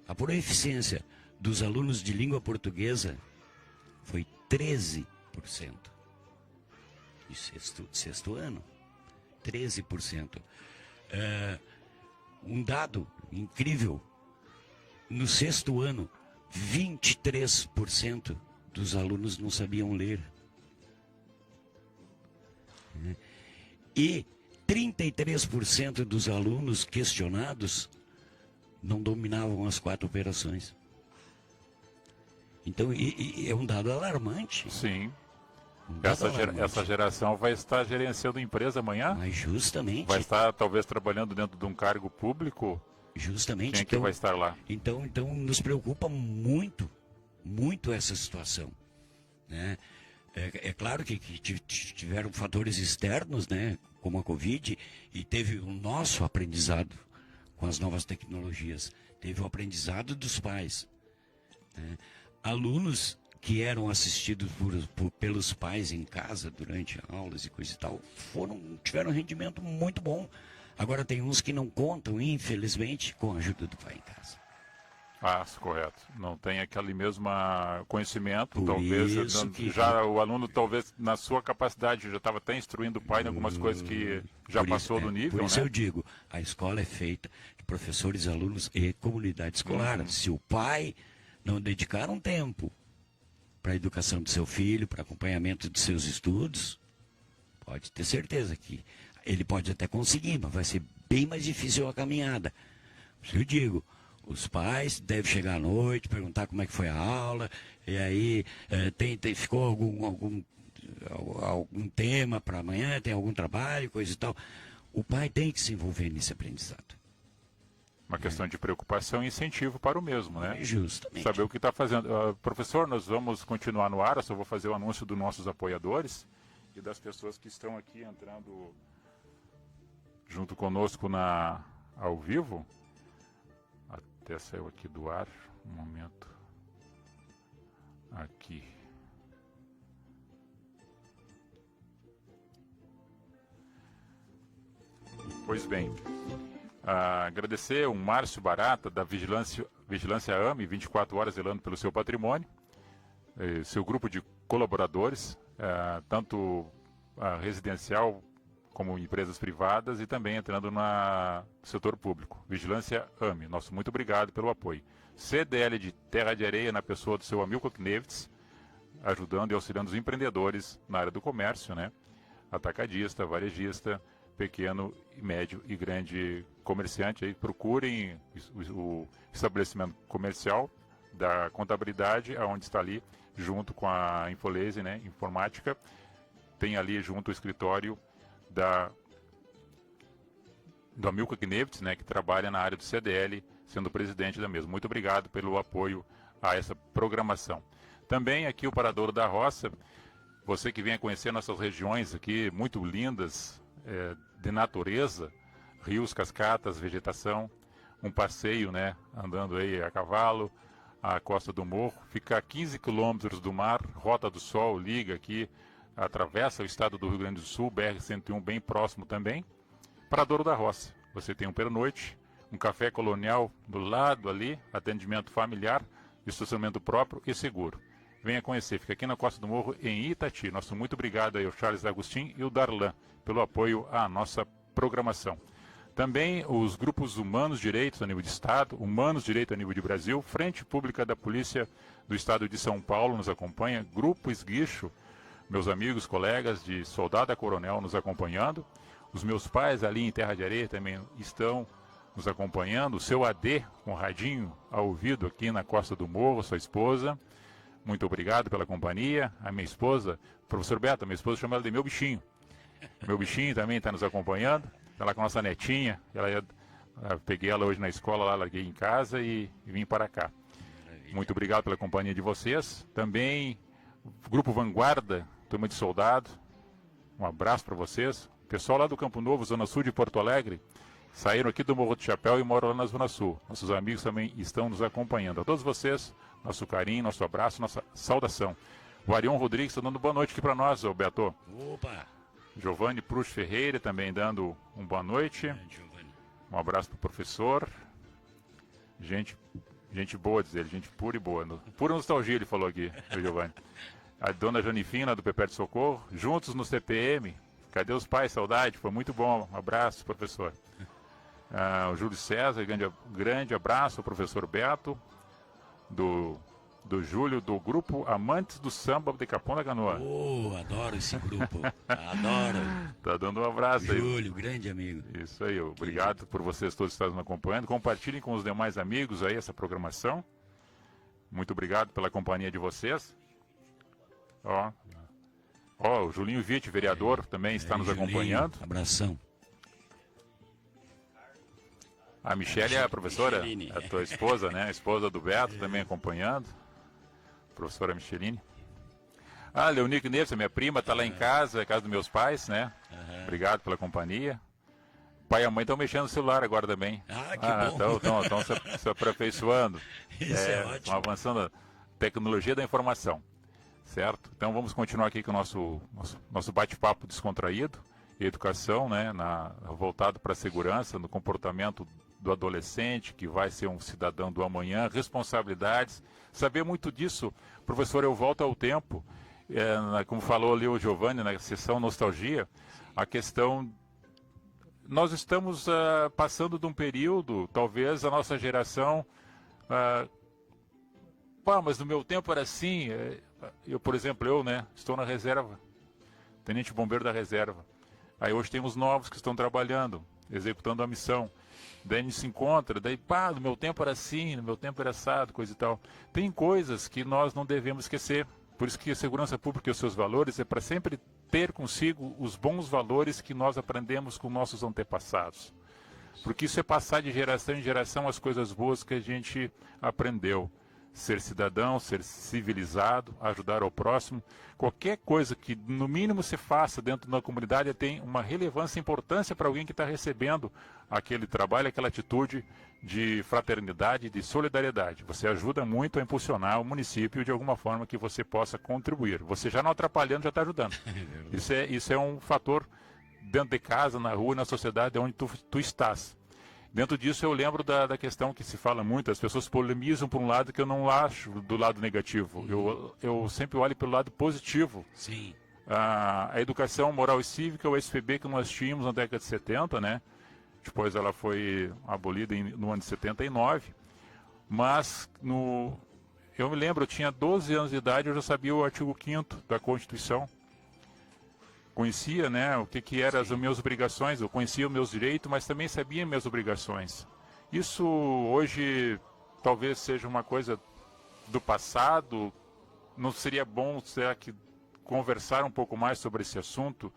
A proeficiência dos alunos de língua portuguesa foi 13%. De sexto ano, 13%. Um dado incrível, no sexto ano, 23% dos alunos não sabiam ler. E 33% dos alunos questionados não dominavam as 4 operações. Então, é um dado alarmante. Sim. Essa geração vai estar gerenciando empresa amanhã? Mas justamente. Vai estar talvez trabalhando dentro de um cargo público? Justamente. Quem é que vai estar lá? Então nos preocupa muito essa situação, né? É claro que tiveram fatores externos, né, como a Covid, e teve o nosso aprendizado com as novas tecnologias, teve o aprendizado dos pais, né? Alunos que eram assistidos pelos pais em casa durante aulas e coisa e tal, tiveram um rendimento muito bom. Agora tem uns que não contam, infelizmente, com a ajuda do pai em casa. Ah, correto. Não tem aquele mesmo conhecimento, Por talvez isso já o aluno, talvez na sua capacidade, já estava até instruindo o pai em algumas coisas que já passou do nível, por isso né? eu digo, a escola é feita de professores, alunos e comunidade escolar. Se o pai não dedicar um tempo para a educação do seu filho, para acompanhamento de seus estudos, pode ter certeza que ele pode até conseguir, mas vai ser bem mais difícil a caminhada. Eu digo, os pais devem chegar à noite, perguntar como é que foi a aula, e aí ficou algum tema para amanhã, tem algum trabalho, coisa e tal. O pai tem que se envolver nesse aprendizado. Uma questão de preocupação e incentivo para o mesmo, né? Justamente. Saber o que está fazendo. Professor, nós vamos continuar no ar, eu só vou fazer o anúncio dos nossos apoiadores e das pessoas que estão aqui entrando junto conosco ao vivo. Até saiu aqui do ar, um momento. Aqui. Pois bem, agradecer o Márcio Barata, da Vigilância AME, 24 horas zelando pelo seu patrimônio, seu grupo de colaboradores, tanto residencial como empresas privadas e também entrando no setor público. Vigilância AME, nosso muito obrigado pelo apoio. CDL de Terra de Areia, na pessoa do seu Amilcar Knevitz, ajudando e auxiliando os empreendedores na área do comércio, né? Atacadista, varejista, pequeno, médio e grande comerciante. Aí procurem o estabelecimento comercial da contabilidade, aonde está ali, junto com a Infolaser, né? Informática. Tem ali junto o escritório do Amilcar Knevitz, né, que trabalha na área do CDL, sendo presidente da mesma. Muito obrigado pelo apoio a essa programação. Também aqui o Paradouro da Roça, você que vem a conhecer nossas regiões aqui, muito lindas, de natureza, rios, cascatas, vegetação, um passeio, né, andando aí a cavalo, a Costa do Morro, fica a 15 quilômetros do mar, Rota do Sol, liga aqui, atravessa o estado do Rio Grande do Sul, BR-101 bem próximo também. Paradouro da Roça, você tem um pernoite, um café colonial do lado ali, atendimento familiar, estacionamento próprio e seguro. Venha conhecer, fica aqui na Costa do Morro, em Itati. Nosso muito obrigado aí ao Charles Agostinho e o Darlan pelo apoio à nossa programação. Também os grupos Humanos Direitos a nível de Estado, Humanos Direito a nível de Brasil, Frente Pública da Polícia do Estado de São Paulo nos acompanha, Grupo Esguicho, meus amigos, colegas de Soldado a Coronel nos acompanhando. Os meus pais ali em Terra de Areia também estão nos acompanhando. O seu AD, com radinho ao ouvido aqui na Costa do Morro, sua esposa. Muito obrigado pela companhia. A minha esposa, professor Beto, minha esposa chama ela de meu bichinho. Meu bichinho também está nos acompanhando. Está lá com a nossa netinha. Peguei ela hoje na escola, lá larguei em casa e vim para cá. Muito obrigado pela companhia de vocês. Também Grupo Vanguarda, turma de soldado, um abraço para vocês. Pessoal lá do Campo Novo, Zona Sul de Porto Alegre, saíram aqui do Morro do Chapéu e moram lá na Zona Sul. Nossos amigos também estão nos acompanhando. A todos vocês, nosso carinho, nosso abraço, nossa saudação. O Arion Rodrigues está dando boa noite aqui para nós, ô Beto. Opa! Giovanni Prush Ferreira também dando uma boa noite. Um abraço para o professor. Gente boa, diz ele, gente pura e boa. Pura nostalgia, ele falou aqui, o Giovanni. A dona Janifina, do Pepé de Socorro, juntos no CPM. Cadê os pais? Saudade, foi muito bom. Um abraço, professor. O Júlio César, grande abraço, o professor Beto, do Júlio, do grupo Amantes do Samba de Capão da Canoa. Oh, adoro esse grupo, adoro. Tá dando um abraço aí. Júlio, grande amigo. Isso aí, obrigado por vocês todos estarem nos acompanhando. Compartilhem com os demais amigos aí essa programação. Muito obrigado pela companhia de vocês. Ó, o Julinho Vitti, vereador, também está nos Julinho, acompanhando. Abração. A Michele é a professora, Micheline. a tua esposa, né? A esposa do Beto também acompanhando. Professora Micheline. Leonique Neves, minha prima, está lá em casa, casa dos meus pais, né? Obrigado pela companhia. Pai e a mãe estão mexendo no celular agora também. Que bom. Estão se aperfeiçoando. Isso é ótimo. Estão avançando a tecnologia da informação. Certo? Então vamos continuar aqui com o nosso bate-papo descontraído. Educação, né, voltado para a segurança, no comportamento do adolescente, que vai ser um cidadão do amanhã, responsabilidades. Saber muito disso, professor, eu volto ao tempo, como falou ali o Giovanni na sessão Nostalgia, a questão, nós estamos passando de um período, talvez a nossa geração, mas no meu tempo era assim, por exemplo, né, estou na reserva, tenente bombeiro da reserva. Aí hoje tem os novos que estão trabalhando, executando a missão. Daí a gente se encontra, no meu tempo era assim, no meu tempo era assado, coisa e tal. Tem coisas que nós não devemos esquecer. Por isso que a segurança pública e os seus valores é para sempre ter consigo os bons valores que nós aprendemos com nossos antepassados. Porque isso é passar de geração em geração as coisas boas que a gente aprendeu. Ser cidadão, ser civilizado, ajudar ao próximo. Qualquer coisa que no mínimo se faça dentro da comunidade tem uma relevância e importância para alguém que está recebendo aquele trabalho, aquela atitude de fraternidade, de solidariedade. Você ajuda muito a impulsionar o município de alguma forma que você possa contribuir. Você já não atrapalhando, já está ajudando. Isso é um fator dentro de casa, na rua, na sociedade, onde tu estás. Dentro disso eu lembro da questão que se fala muito, as pessoas polemizam por um lado que eu não acho do lado negativo. Eu sempre olho pelo lado positivo. Sim. A educação moral e cívica, o SPB que nós tínhamos na década de 70, né? Depois ela foi abolida no ano de 79. Mas eu me lembro, eu tinha 12 anos de idade, eu já sabia o artigo 5º da Constituição. Conhecia, né, o que eram as minhas obrigações, eu conhecia os meus direitos, mas também sabia minhas obrigações. Isso hoje talvez seja uma coisa do passado. Não seria bom, será que, conversar um pouco mais sobre esse assunto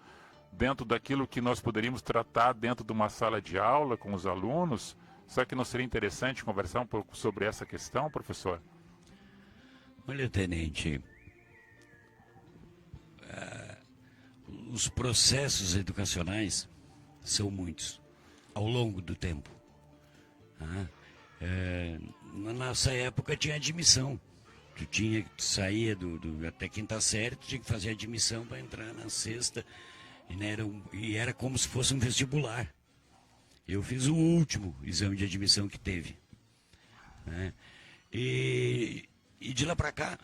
dentro daquilo que nós poderíamos tratar dentro de uma sala de aula com os alunos? Será que não seria interessante conversar um pouco sobre essa questão, professor? Olha, tenente, os processos educacionais são muitos, ao longo do tempo. Na nossa época tinha admissão. Tu saía até quinta série, tu tinha que fazer admissão para entrar na sexta. E era como se fosse um vestibular. Eu fiz o último exame de admissão que teve. Né? E de lá para cá,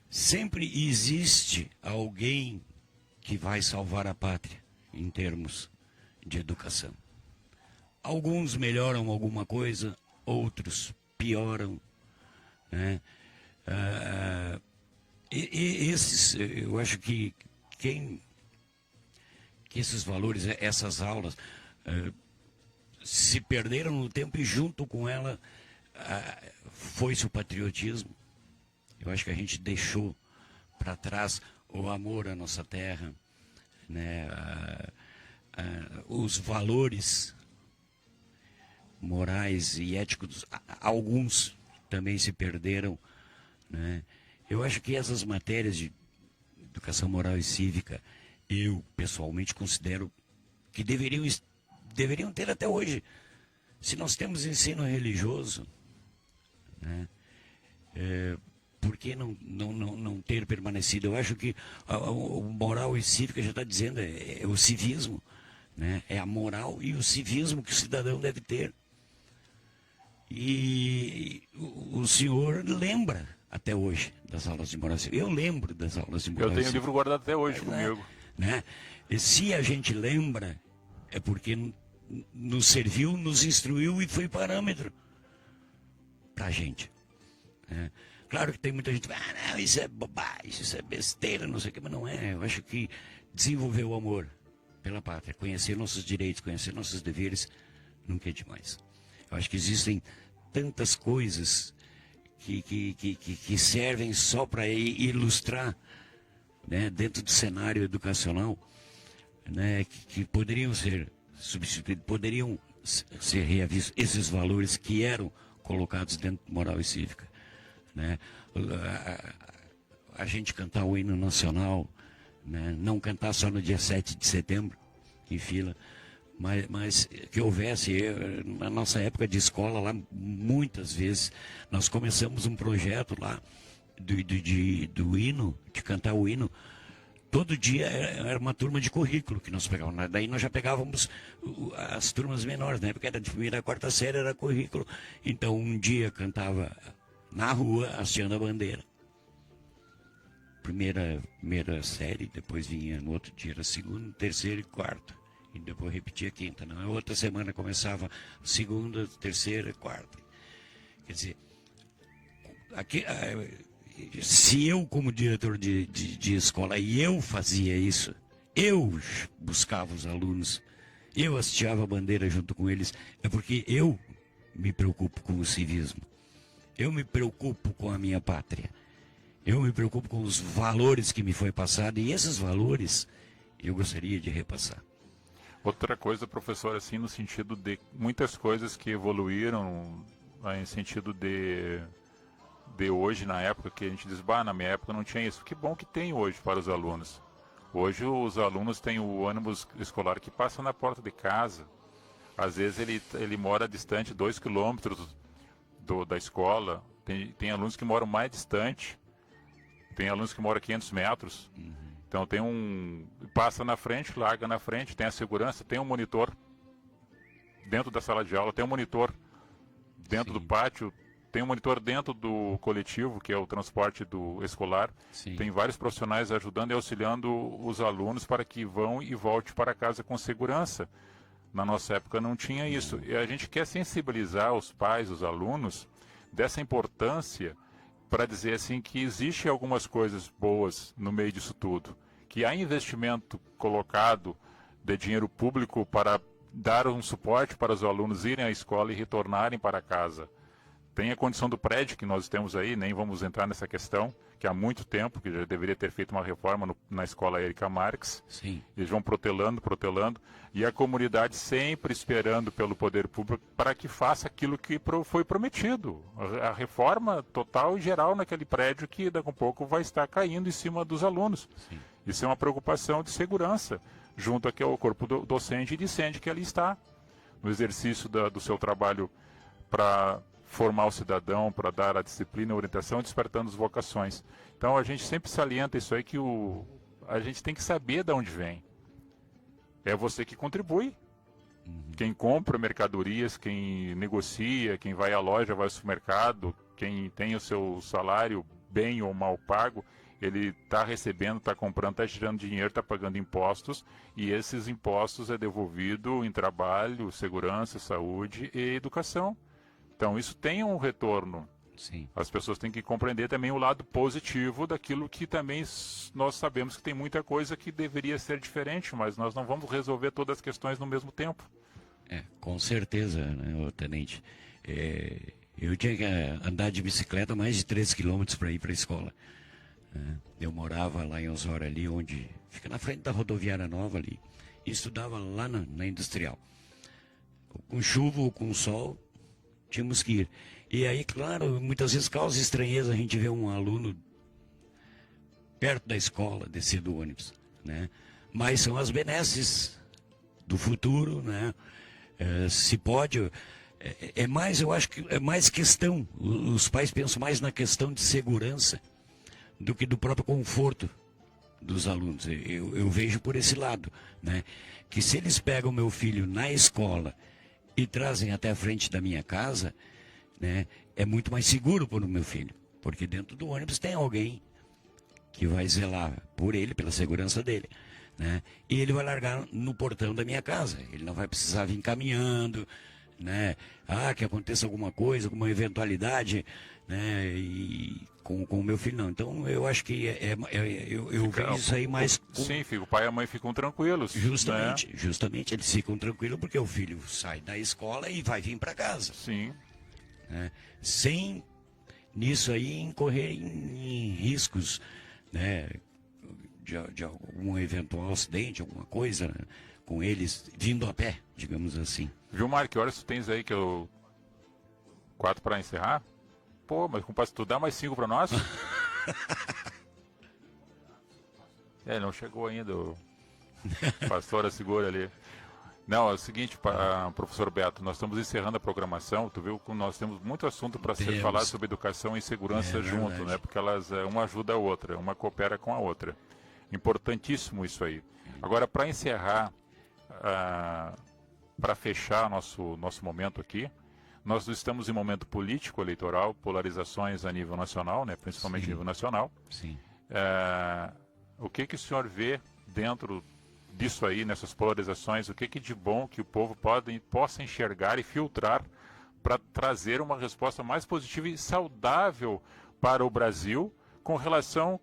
sempre existe alguém que vai salvar a pátria em termos de educação. Alguns melhoram alguma coisa, outros pioram, né? Eu acho que esses valores, essas aulas, se perderam no tempo e junto com ela foi-se o patriotismo. Eu acho que a gente deixou para trás o amor à nossa terra, né? Os valores morais e éticos, alguns também se perderam, né? Eu acho que essas matérias educação moral e cívica, eu pessoalmente considero que deveriam ter até hoje. Se nós temos ensino religioso, né, por que não ter permanecido? Eu acho que o moral e cívica já está dizendo, é o civismo, né? É a moral e o civismo que o cidadão deve ter. E o senhor lembra até hoje das aulas de moral e cívica. Eu lembro das aulas de moral e cívica. Eu tenho o livro guardado até hoje comigo. Né? E se a gente lembra, é porque nos serviu, nos instruiu e foi parâmetro para a gente. Né? Claro que tem muita gente que fala, não, isso é bobagem, isso é besteira, não sei o que, mas não é. Eu acho que desenvolver o amor pela pátria, conhecer nossos direitos, conhecer nossos deveres, nunca é demais. Eu acho que existem tantas coisas que servem só para ilustrar, né, dentro do cenário educacional, né, que poderiam ser substituídos, poderiam ser reavistos esses valores que eram colocados dentro de moral e cívica. Né? A gente cantar o hino nacional, né? Não cantar só no dia 7 de setembro, em fila, mas que houvesse, na nossa época de escola lá, muitas vezes, nós começamos um projeto lá do hino, de cantar o hino. Todo dia era uma turma de currículo que nós pegávamos. Daí nós já pegávamos as turmas menores, né? Porque era de primeira a quarta série, era currículo. Então um dia cantava na rua, hasteando a bandeira. Primeira série, depois vinha no outro dia, era segunda, terceira e quarta. E depois repetia a quinta. Na outra semana começava segunda, terceira e quarta. Quer dizer, aqui, se eu como diretor de escola, e eu fazia isso, eu buscava os alunos, eu hasteava a bandeira junto com eles, é porque eu me preocupo com o civismo. Eu me preocupo com a minha pátria. Eu me preocupo com os valores que me foi passado. E esses valores eu gostaria de repassar. Outra coisa, professor, assim, no sentido de muitas coisas que evoluíram, em sentido de hoje, na época que a gente diz, na minha época não tinha isso. Que bom que tem hoje para os alunos. Hoje os alunos têm o ônibus escolar que passa na porta de casa. Às vezes ele mora distante 2 quilômetros da escola, tem alunos que moram mais distante, tem alunos que moram 500 metros, então passa na frente, larga na frente, tem a segurança, tem um monitor dentro da sala de aula, tem um monitor dentro do pátio, tem um monitor dentro do coletivo, que é o transporte escolar, tem vários profissionais ajudando e auxiliando os alunos para que vão e voltem para casa com segurança. Na nossa época não tinha isso. E a gente quer sensibilizar os pais, os alunos, dessa importância para dizer assim que existem algumas coisas boas no meio disso tudo. Que há investimento colocado de dinheiro público para dar um suporte para os alunos irem à escola e retornarem para casa. Tem a condição do prédio que nós temos aí, nem vamos entrar nessa questão, que há muito tempo, que já deveria ter feito uma reforma na escola Érica Marques. Sim. Eles vão protelando, e a comunidade sempre esperando pelo poder público para que faça aquilo que foi prometido. A reforma total e geral naquele prédio que daqui a pouco vai estar caindo em cima dos alunos. Sim. Isso é uma preocupação de segurança, junto aqui ao corpo docente e discente que ali está, no exercício do seu trabalho para formar o cidadão, para dar a disciplina e a orientação, despertando as vocações. Então a gente sempre salienta isso aí, que a gente tem que saber de onde vem. É você que contribui. Quem compra mercadorias, quem negocia, quem vai à loja, vai ao supermercado, quem tem o seu salário bem ou mal pago, ele está recebendo, está comprando, está tirando dinheiro, está pagando impostos, e esses impostos é devolvido em trabalho, segurança, saúde e educação. Então isso tem um retorno. Sim. As pessoas têm que compreender também o lado positivo daquilo que também nós sabemos que tem muita coisa que deveria ser diferente, mas nós não vamos resolver todas as questões no mesmo tempo. Com certeza, né, tenente. Eu tinha que andar de bicicleta mais de 3 quilômetros para ir para a escola. Eu morava lá em Osório, ali onde fica na frente da rodoviária nova ali, e estudava lá na Industrial. Com chuva ou com sol, tínhamos que ir. E aí, claro, muitas vezes causa estranheza a gente ver um aluno perto da escola, descer do ônibus, né? Mas são as benesses do futuro, né? Se pode, eu acho que é mais questão, os pais pensam mais na questão de segurança do que do próprio conforto dos alunos. Eu vejo por esse lado, né? Que se eles pegam meu filho na escola e trazem até a frente da minha casa, né, é muito mais seguro para o meu filho, porque dentro do ônibus tem alguém que vai zelar por ele, pela segurança dele, né? E ele vai largar no portão da minha casa, ele não vai precisar vir caminhando, né? Que aconteça alguma coisa, alguma eventualidade, né? E com o meu filho não. Então eu acho que eu vejo isso aí mais com... Sim, o pai e a mãe ficam tranquilos. Justamente, né? justamente, eles ficam tranquilos porque o filho sai da escola e vai vir para casa. Sim. Né? Sem nisso aí incorrer em riscos, né? De algum eventual acidente, alguma coisa, né? Com eles vindo a pé, digamos assim. Gilmar, que horas tu tens aí que eu... 4 para encerrar? Pô, mas como tu dá mais 5 para nós? Não chegou ainda. O pastora segura ali. Não, é o seguinte, professor Beto, nós estamos encerrando a programação. Tu viu que nós temos muito assunto para ser falado sobre educação e segurança junto, verdade. né? Porque elas, uma ajuda a outra, uma coopera com a outra. Importantíssimo isso aí. Agora, para encerrar, para fechar nosso momento aqui, nós estamos em momento político, eleitoral, polarizações a nível nacional, né? Principalmente a nível nacional. Sim. O que o senhor vê dentro disso aí, nessas polarizações, o que de bom que o povo possa enxergar e filtrar para trazer uma resposta mais positiva e saudável para o Brasil com relação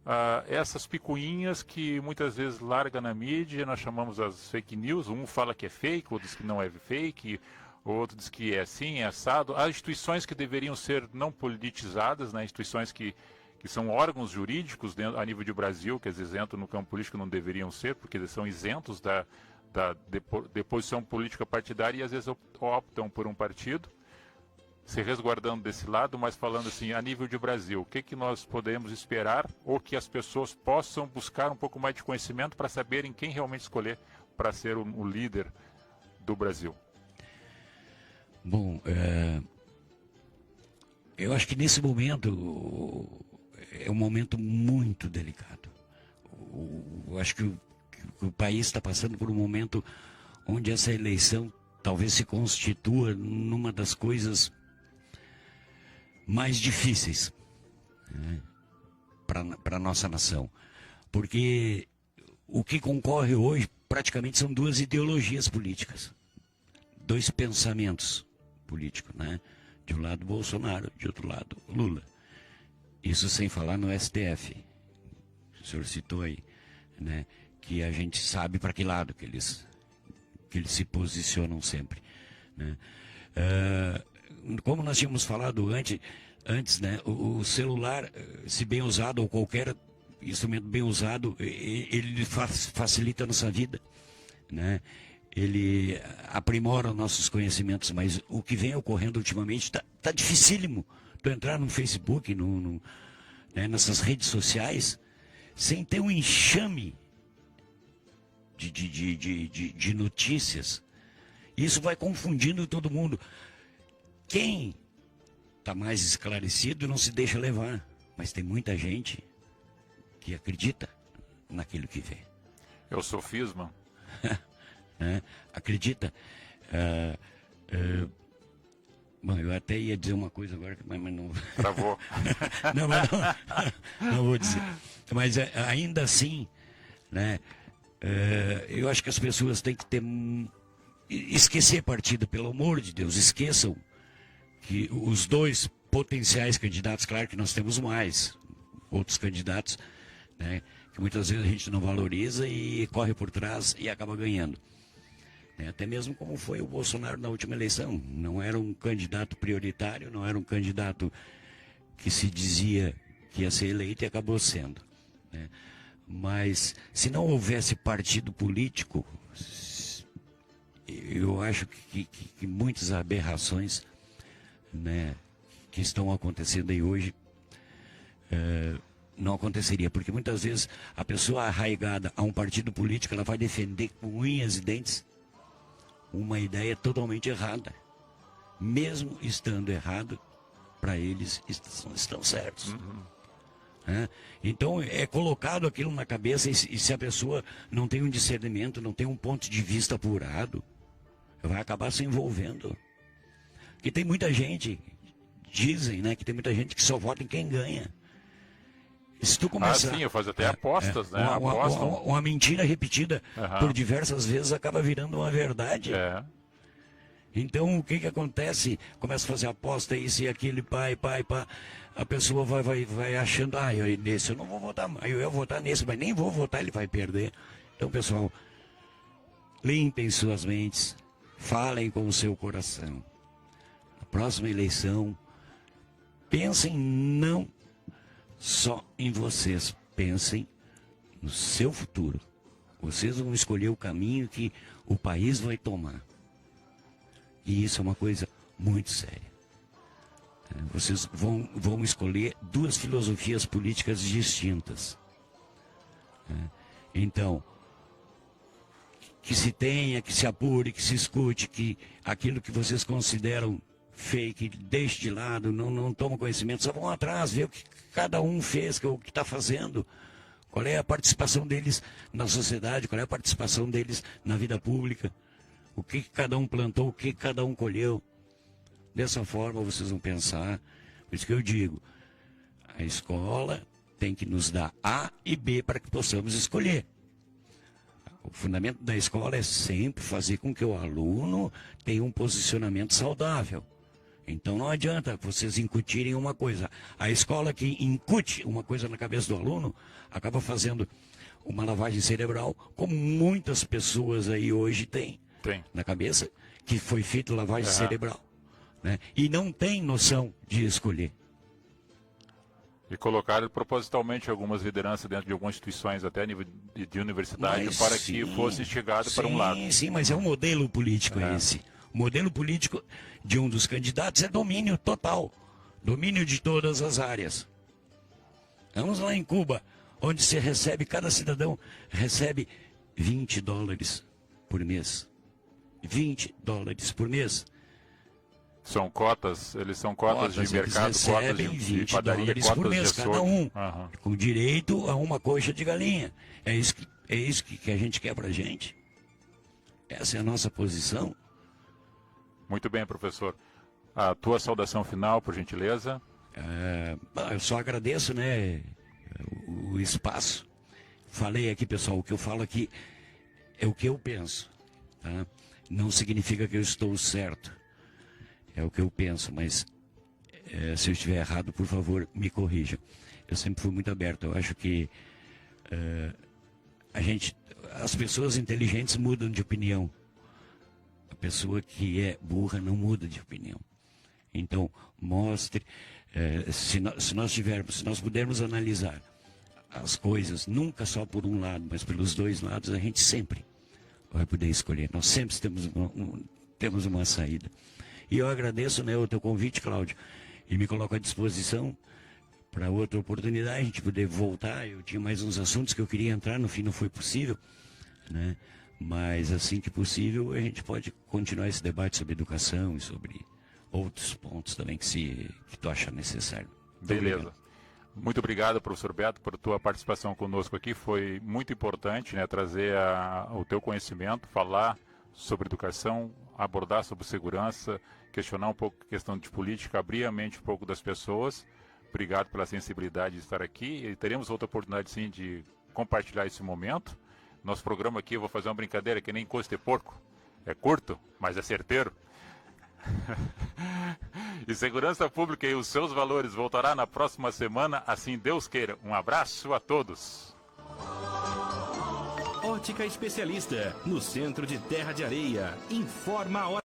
a essas picuinhas que muitas vezes larga na mídia, nós chamamos as fake news, um fala que é fake, outro diz que não é fake, outro diz que é assim, é assado. Há instituições que deveriam ser não politizadas, né? Instituições que são órgãos jurídicos a nível de Brasil, que às vezes entram no campo político, não deveriam ser, porque eles são isentos da posição política partidária e às vezes optam por um partido, se resguardando desse lado, mas falando assim, a nível de Brasil, o que nós podemos esperar ou que as pessoas possam buscar um pouco mais de conhecimento para saberem quem realmente escolher para ser o líder do Brasil? Bom, eu acho que nesse momento é um momento muito delicado. Eu acho que o país está passando por um momento onde essa eleição talvez se constitua numa das coisas mais difíceis, né, para a nossa nação. Porque o que concorre hoje praticamente são duas ideologias políticas, dois pensamentos políticos, né? De um lado Bolsonaro, de outro lado Lula. Isso sem falar no STF. O senhor citou aí, né? Que a gente sabe para que lado que eles se posicionam sempre, né? Como nós tínhamos falado antes, né? O celular, se bem usado, ou qualquer instrumento bem usado, ele facilita a nossa vida, né? Ele aprimora nossos conhecimentos, mas o que vem ocorrendo ultimamente está dificílimo. Tu entrar no Facebook, né, nessas redes sociais, sem ter um enxame de notícias. Isso vai confundindo todo mundo. Quem está mais esclarecido não se deixa levar, mas tem muita gente que acredita naquilo que vê. É o sofisma. Acredita? Bom, eu até ia dizer uma coisa agora, mas não... Travou. não vou dizer. Mas ainda assim, né, eu acho que as pessoas têm que esquecer partido, pelo amor de Deus, esqueçam que os dois potenciais candidatos, claro que nós temos mais, outros candidatos, né, que muitas vezes a gente não valoriza e corre por trás e acaba ganhando. Até mesmo como foi o Bolsonaro na última eleição. Não era um candidato prioritário, não era um candidato que se dizia que ia ser eleito e acabou sendo, né? Mas se não houvesse partido político, eu acho que muitas aberrações, né, que estão acontecendo aí hoje não aconteceria, porque muitas vezes a pessoa arraigada a um partido político, ela vai defender com unhas e dentes uma ideia totalmente errada. Mesmo estando errado, para eles estão certos. Então é colocado aquilo na cabeça, e se a pessoa não tem um discernimento, não tem um ponto de vista apurado, vai acabar se envolvendo. Porque tem muita gente, dizem, né, que tem muita gente que só vota em quem ganha. E se tu começar, sim, eu faço até apostas, né? Uma mentira repetida por diversas vezes acaba virando uma verdade. Então, o que acontece? Começa a fazer aposta, isso e aquilo, pá. A pessoa vai achando, nesse eu não vou votar, eu vou votar nesse, mas nem vou votar, ele vai perder. Então, pessoal, limpem suas mentes, falem com o seu coração. Na próxima eleição, pensem não só em vocês, pensem no seu futuro. Vocês vão escolher o caminho que o país vai tomar. E isso é uma coisa muito séria. Vocês vão escolher duas filosofias políticas distintas. Então, que se tenha, que se apure, que se escute, que aquilo que vocês consideram fake, deixe de lado, não tomam conhecimento, só vão atrás, ver o que cada um fez, o que está fazendo, qual é a participação deles na sociedade, qual é a participação deles na vida pública, o que cada um plantou, o que cada um colheu. Dessa forma vocês vão pensar. Por isso que eu digo, a escola tem que nos dar A e B para que possamos escolher. O fundamento da escola é sempre fazer com que o aluno tenha um posicionamento saudável. Então não adianta vocês incutirem uma coisa. A escola que incute uma coisa na cabeça do aluno acaba fazendo uma lavagem cerebral, como muitas pessoas aí hoje têm na cabeça, que foi feita lavagem cerebral. Né? E não tem noção de escolher. E colocaram propositalmente algumas lideranças dentro de algumas instituições, até a nível de universidade, para que fosse instigado para um lado. Sim, mas é um modelo político esse. O modelo político de um dos candidatos é domínio total. Domínio de todas as áreas. Vamos lá em Cuba, onde se recebe, cada cidadão recebe $20 por mês. $20 por mês. São cotas, eles são cotas de mercado, cotas de padaria, cotas por mês, de cada um, com direito a uma coxa de galinha. É isso que a gente quer pra gente. Essa é a nossa posição. Muito bem, professor. A tua saudação final, por gentileza. Eu só agradeço, né, o espaço. Falei aqui, pessoal, o que eu falo aqui é o que eu penso. Tá? Não significa que eu estou certo. É o que eu penso, mas se eu estiver errado, por favor, me corrijam. Eu sempre fui muito aberto. Eu acho que as pessoas inteligentes mudam de opinião. A pessoa que é burra não muda de opinião. Então, mostre, se nós pudermos analisar as coisas, nunca só por um lado, mas pelos dois lados, a gente sempre vai poder escolher. Nós sempre temos uma saída. E eu agradeço, né, o teu convite, Cláudio, e me coloco à disposição para outra oportunidade, a gente poder voltar. Eu tinha mais uns assuntos que eu queria entrar, no fim não foi possível, né? Mas assim que possível a gente pode continuar esse debate sobre educação e sobre outros pontos também que tu acha necessário. Beleza. Muito obrigado, professor Beto, por tua participação conosco aqui. Foi muito importante, né, trazer o teu conhecimento, falar sobre educação, abordar sobre segurança, questionar um pouco a questão de política, abrir a mente um pouco das pessoas. Obrigado pela sensibilidade de estar aqui. E teremos outra oportunidade, sim, de compartilhar esse momento. Nosso programa aqui, eu vou fazer uma brincadeira que nem coisa de porco. É curto, mas é certeiro. E segurança pública e os seus valores voltará na próxima semana, assim Deus queira. Um abraço a todos. Ótica Especialista, no centro de Terra de Areia. Informa a hora.